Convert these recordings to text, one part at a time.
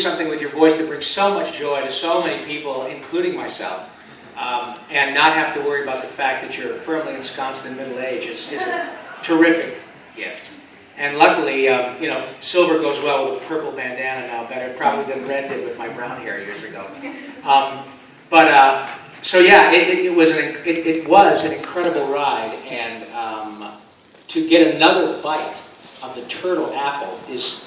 something with your voice that brings so much joy to so many people, including myself, and not have to worry about the fact that you're firmly ensconced in middle age is a terrific gift. And luckily, you know, silver goes well with a purple bandana now better probably than red did with my brown hair years ago. So yeah, it was an incredible ride, and to get another bite of the turtle apple is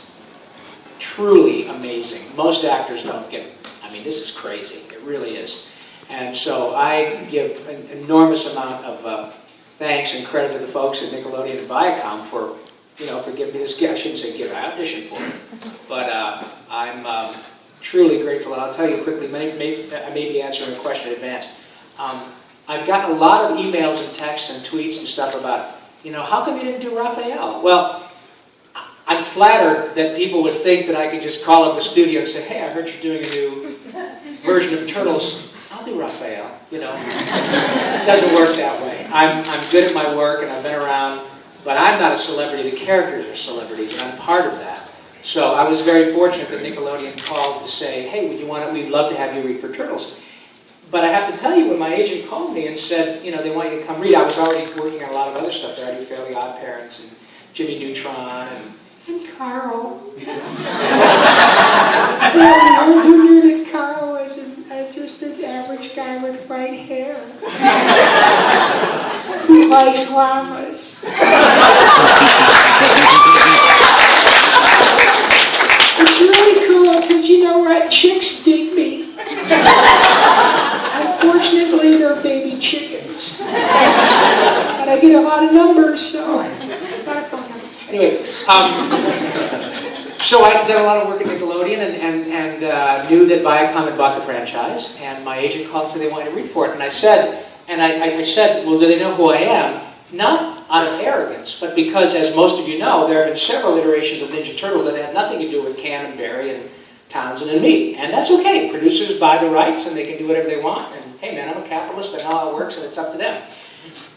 truly amazing. Most actors don't get, I mean, this is crazy. It really is. And so I give an enormous amount of thanks and credit to the folks at Nickelodeon and Viacom for, you know, for giving me this gift. I shouldn't say gift, I auditioned for it. But I'm truly grateful. And I'll tell you quickly, I may be answering a question in advance. I've gotten a lot of emails and texts and tweets and stuff about, you know, how come you didn't do Raphael? Well, I'm flattered that people would think that I could just call up the studio and say, hey, I heard you're doing a new version of Turtles. I'll do Raphael, you know. It doesn't work that way. I'm good at my work and I've been around, but I'm not a celebrity. The characters are celebrities and I'm part of that. So I was very fortunate that Nickelodeon called to say, hey, we'd love to have you read for Turtles. But I have to tell you, when my agent called me and said, you know, they want you to come read, I was already working on a lot of other stuff there. I do Fairly Odd Parents and Jimmy Neutron and Carl. Well, who knew that Carl was just an average guy with white hair who likes llamas? It's really cool because, you know what, chicks dig me. Unfortunately, they're baby chickens. And I get a lot of numbers, so... Anyway, so I did a lot of work at Nickelodeon and knew that Viacom had bought the franchise, and my agent called and said they wanted to read for it. And I said, well, do they know who I am? Not out of arrogance, but because, as most of you know, there have been several iterations of Ninja Turtles that had nothing to do with Cam and Barry and Townsend and me. And that's okay. Producers buy the rights and they can do whatever they want. And hey man, I'm a capitalist, I know how it works and it's up to them.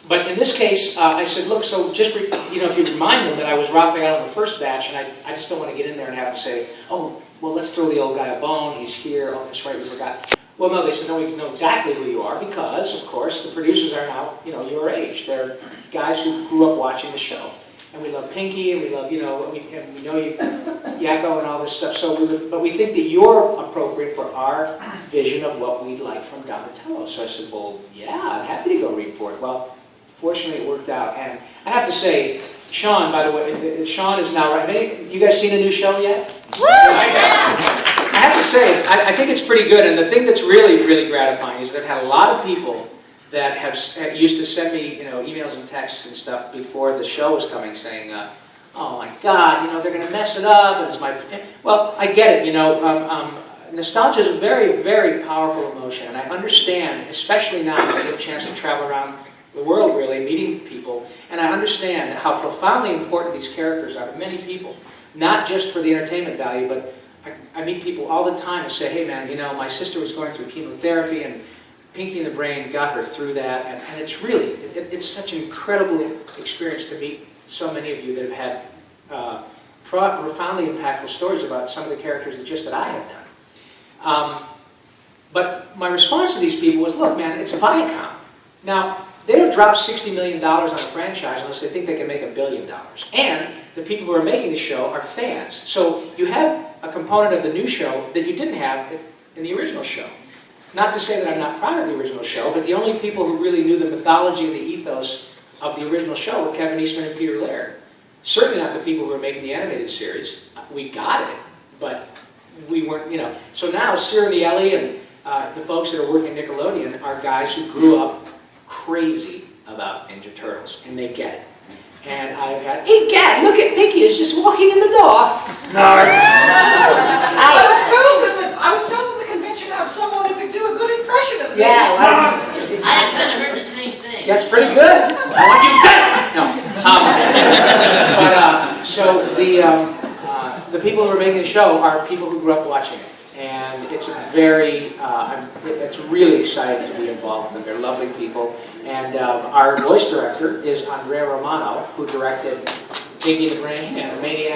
But in this case, I said, look, so just, you know, if you remind them that I was Raphael in the first batch, and I just don't want to get in there and have them say, oh, well, let's throw the old guy a bone, he's here, oh, that's right, we forgot. Well, no, they said, no, we know exactly who you are, because, of course, the producers are now, you know, your age. They're guys who grew up watching the show. And we love Pinky, and we love, you know, and we know you, Yakko and all this stuff, but we think that you're appropriate for our vision of what we'd like from Donatello. So I said, well, yeah, I'm happy to go read for it. Well, fortunately, it worked out. And I have to say, Sean, by the way, Sean is now right. You guys seen the new show yet? Woo! I have to say, I think it's pretty good. And the thing that's really, really gratifying is that I've had a lot of people that have used to send me, you know, emails and texts and stuff before the show was coming, saying, "Oh my God, you know, they're going to mess it up." And it's my, well, I get it. You know, nostalgia is a very, very powerful emotion, and I understand, especially now that I get a chance to travel around the world, really, meeting people, and I understand how profoundly important these characters are to many people, not just for the entertainment value, but I meet people all the time who say, hey man, you know, my sister was going through chemotherapy, and Pinky and the Brain got her through that, and it's really, it's such an incredible experience to meet so many of you that have had profoundly impactful stories about some of the characters that I have done. But my response to these people was, look man, it's Viacom. Now, they don't drop $60 million on a franchise unless they think they can make $1 billion. And the people who are making the show are fans. So you have a component of the new show that you didn't have in the original show. Not to say that I'm not proud of the original show, but the only people who really knew the mythology and the ethos of the original show were Kevin Eastman and Peter Laird. Certainly not the people who were making the animated series. We got it, but we weren't, you know. So now Sir Nieli and the folks that are working at Nickelodeon are guys who grew up crazy about Ninja Turtles, and they get it. And I've had, hey Gad, look at Pinky is just walking in the door. No. I was told at the convention I have someone who could do a good impression of me. Yeah, well, I kind of heard the same thing. That's pretty good. I want you dead. No. So the people who are making the show are people who grew up watching it. And it's a very, it's really exciting to be involved with them. They're lovely people. And our voice director is Andrea Romano, who directed Geek Media Expo and Maniac.